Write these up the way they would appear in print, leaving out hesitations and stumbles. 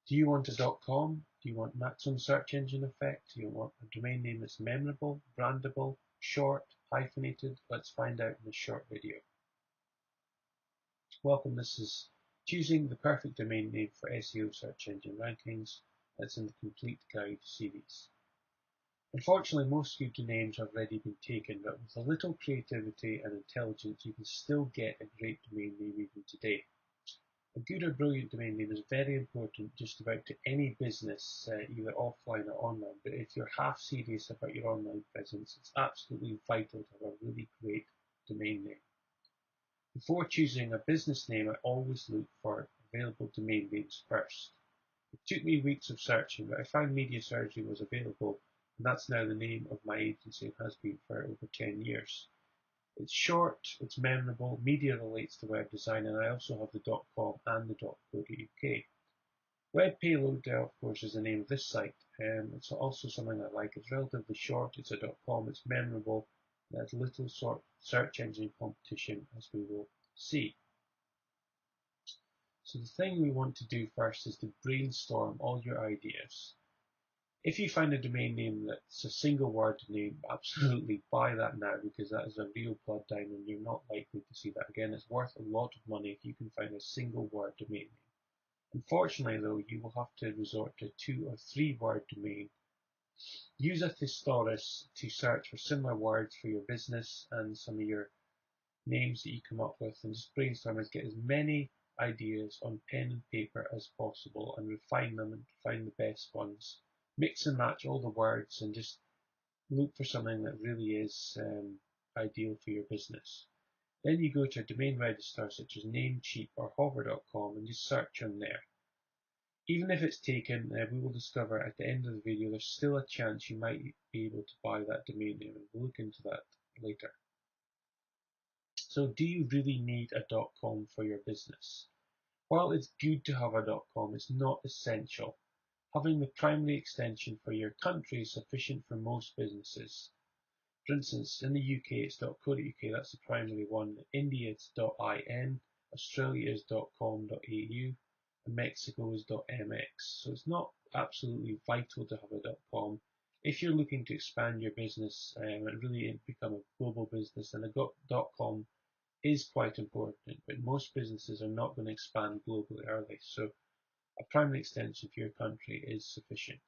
Do you want a .com? Do you want maximum search engine effect? Do you want a domain name that's memorable, brandable, short, hyphenated? Let's find out in this short video. Welcome, this is choosing the perfect domain name for SEO search engine rankings. That's in the complete guide series. Unfortunately, most good names have already been taken, but with a little creativity and intelligence, you can still get a great domain name even today. A good or brilliant domain name is very important just about to any business, either offline or online, but if you're half serious about your online presence, it's absolutely vital to have a really great domain name. Before choosing a business name, I always look for available domain names first. It took me weeks of searching, but I found Media Surgery was available, and that's now the name of my agency and has been for over 10 years. It's short, it's memorable, media relates to web design, and I also have the .com and the .co.uk. Web Payload, of course, is the name of this site. It's also something I like. It's relatively short, it's a .com, it's memorable, and has little search engine competition, as we will see. So the thing we want to do first is to brainstorm all your ideas. If you find a domain name that's a single word name, absolutely buy that now, because that is a real blood diamond. You're not likely to see that again. It's worth a lot of money if you can find a single word domain name. Unfortunately though, you will have to resort to a 2 or 3 word domain. Use a thesaurus to search for similar words for your business and some of your names that you come up with, and just brainstorm and get as many ideas on pen and paper as possible and refine them and find the best ones. Mix and match all the words and just look for something that really is ideal for your business. Then you go to a domain register such as Namecheap or Hover.com and just search on there. Even if it's taken, we will discover at the end of the video there's still a chance you might be able to buy that domain name, and we'll look into that later. So do you really need a .com for your business? While it's good to have a .com, it's not essential. Having the primary extension for your country is sufficient for most businesses. For instance, in the UK it's .co.uk, that's the primary one. In India it's .in, Australia is .com.au, and Mexico is .mx. So it's not absolutely vital to have a .com. If you're looking to expand your business and really become a global business, then a .com is quite important, but most businesses are not going to expand globally, are they? So a primary extension for your country is sufficient.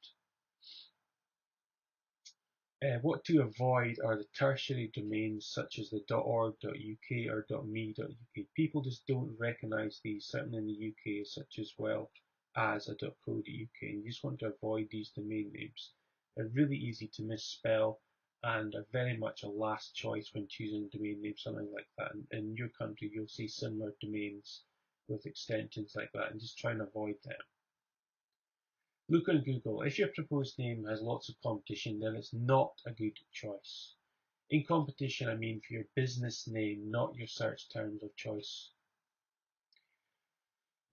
What to avoid are the tertiary domains such as the .org.uk or .me.uk. People just don't recognise these, certainly in the UK, such as well as a .co.uk. You just want to avoid these domain names. They're really easy to misspell and are very much a last choice when choosing a domain name, something like that. In your country, you'll see similar domains with extensions like that, and just try and avoid them. Look on Google. If your proposed name has lots of competition, then it's not a good choice. In competition, I mean for your business name, not your search terms of choice.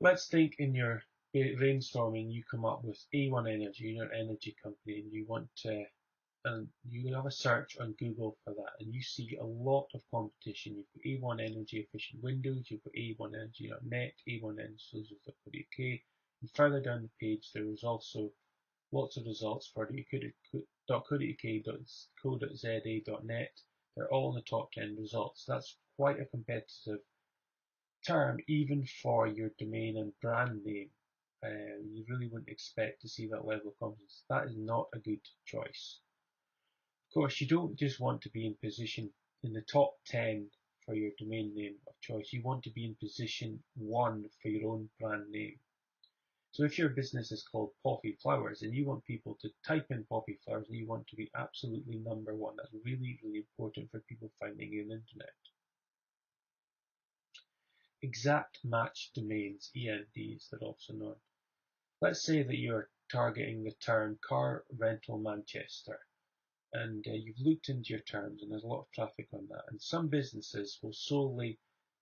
Let's think in your brainstorming, you come up with A1 Energy, you're an energy company, and you want to, and you have a search on Google for that, and you see a lot of competition. You've got A1 Energy Efficient Windows, you've got A1 Energy.net, A1 Energy Solutions.co.uk, and further down the page there is also lots of results for .co.uk, .co.za.net. They're all in the top 10 results. That's quite a competitive term, even for your domain and brand name. You really wouldn't expect to see that level of competence. That is not a good choice. Of course, you don't just want to be in position in the top 10 for your domain name of choice. You want to be in position 1 for your own brand name. So if your business is called Poppy Flowers and you want people to type in Poppy Flowers and you want to be absolutely number 1, that's really, really important for people finding you on the internet. Exact match domains, ENDs, they're also known. Let's say that you're targeting the term car rental Manchester, and you've looked into your terms and there's a lot of traffic on that, and some businesses will solely,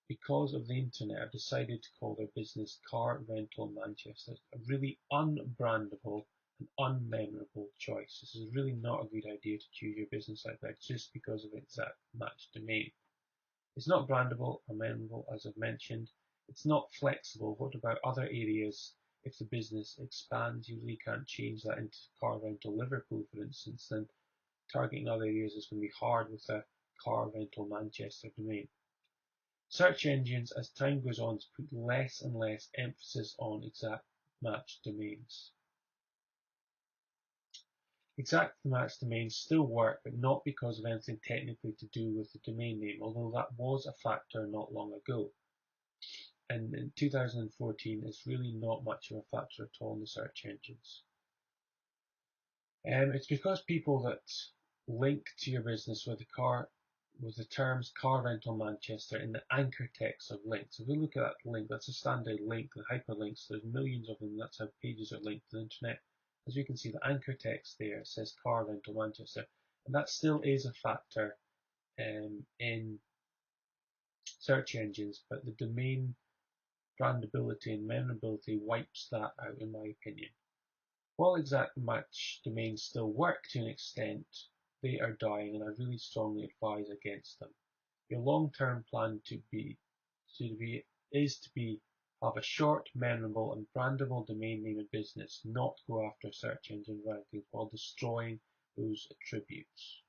because of the internet, have decided to call their business Car Rental Manchester. A really unbrandable and unmemorable choice. This is really not a good idea to choose your business like that just because of exact match domain. It's not brandable or memorable, as I've mentioned. It's not flexible. What about other areas? if the business expands, you really can't change that into car rental Liverpool, for instance, then targeting other areas is going to be hard with a car rental Manchester domain. Search engines, as time goes on, put less and less emphasis on exact match domains. Exact match domains still work, but not because of anything technically to do with the domain name, although that was a factor not long ago. And in 2014, it's really not much of a factor at all in the search engines. It's because people that link to your business with the terms car rental Manchester in the anchor text of links. If we look at that link, that's a standard link, the hyperlinks, there's millions of them, that's how pages are linked to the internet. As you can see, the anchor text there says car rental Manchester, and that still is a factor in search engines, but the domain brandability and memorability wipes that out, in my opinion. While exact match domains still work to an extent, they are dying, and I really strongly advise against them. Your long-term plan is to have a short, memorable, and brandable domain name in business, not go after search engine rankings while destroying those attributes.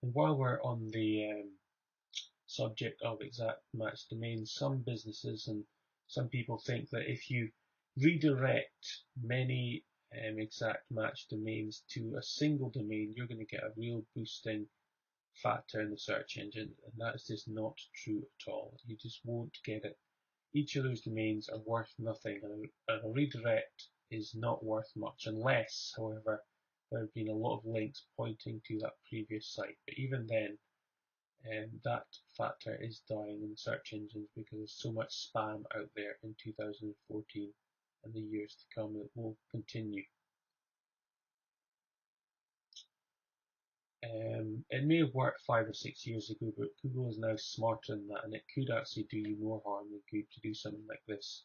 And while we're on the subject of exact match domains, some businesses and some people think that if you redirect many exact match domains to a single domain, you're going to get a real boosting factor in the search engine, and that is just not true at all. You just won't get it. Each of those domains are worth nothing, and a redirect is not worth much unless, however, there have been a lot of links pointing to that previous site. But even then, that factor is dying in search engines because there's so much spam out there in 2014 and the years to come that will continue. It may have worked 5 or 6 years ago, but Google is now smarter than that, and it could actually do you more harm than good to do something like this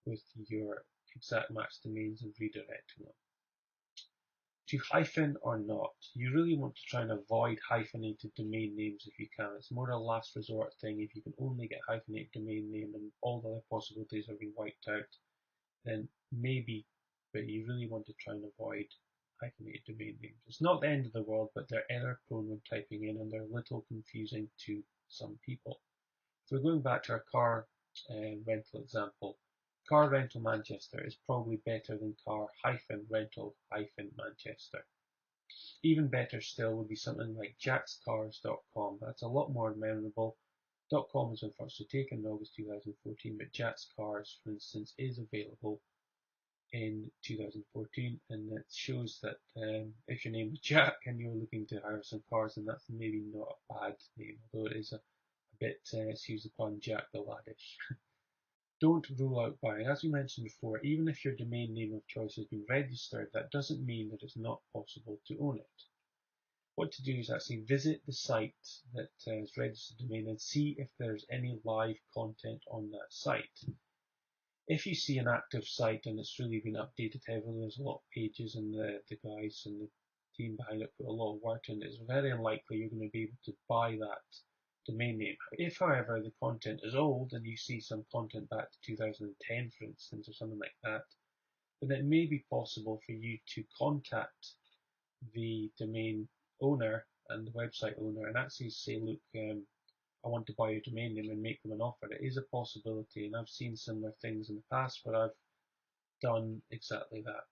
with your exact match domains and redirecting them. To hyphen or not, you really want to try and avoid hyphenated domain names if you can. It's more a last resort thing. If you can only get hyphenated domain name and all the other possibilities have been wiped out, then maybe, but you really want to try and avoid hyphenated domain names. It's not the end of the world, but they're error prone when typing in, and they're a little confusing to some people. If we're going back to our car rental example, car rental Manchester is probably better than car rental Manchester. Even better still would be something like jackscars.com. That's a lot more memorable. .com was unfortunately taken in August 2014, but Jack's Cars, for instance, is available in 2014, and it shows that if your name is Jack and you're looking to hire some cars, then that's maybe not a bad name, although it is a bit, excuse the pun, Jack the Laddish. Don't rule out buying. As we mentioned before, even if your domain name of choice has been registered, that doesn't mean that it's not possible to own it. What to do is actually visit the site that is registered domain and see if there's any live content on that site. If you see an active site and it's really been updated heavily, there's a lot of pages and the guys and the team behind it put a lot of work in it, it's very unlikely you're going to be able to buy that domain name. If, however, the content is old and you see some content back to 2010, for instance, or something like that, then it may be possible for you to contact the domain owner and the website owner and actually say, look, I want to buy your domain name and make them an offer. It is a possibility, and I've seen similar things in the past where I've done exactly that.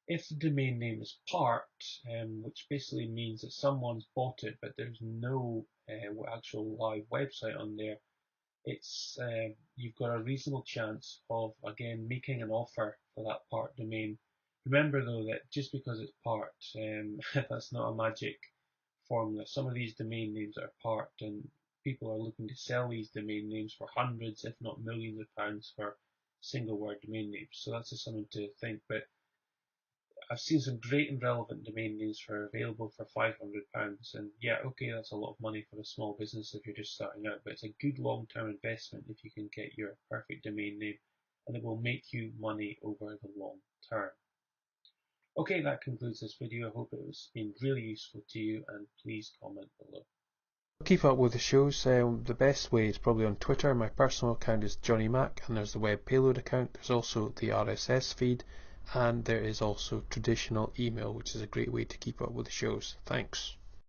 If the domain name is parked, which basically means that someone's bought it but there's no actual live website on there, it's you've got a reasonable chance of, again, making an offer for that parked domain. Remember though that just because it's parked, that's not a magic formula. Some of these domain names are parked and people are looking to sell these domain names for hundreds, if not millions of pounds for single word domain names. So that's just something to think. But I've seen some great and relevant domain names for available for £500, and yeah, okay, that's a lot of money for a small business if you're just starting out, but it's a good long-term investment if you can get your perfect domain name, and it will make you money over the long term. Okay, that concludes this video. I hope it has been really useful to you, and please comment below. Keep up with the shows. The best way is probably on Twitter. My personal account is Johnny Mac, and there's the web payload account. There's also the RSS feed, and there is also traditional email, which is a great way to keep up with the shows. Thanks.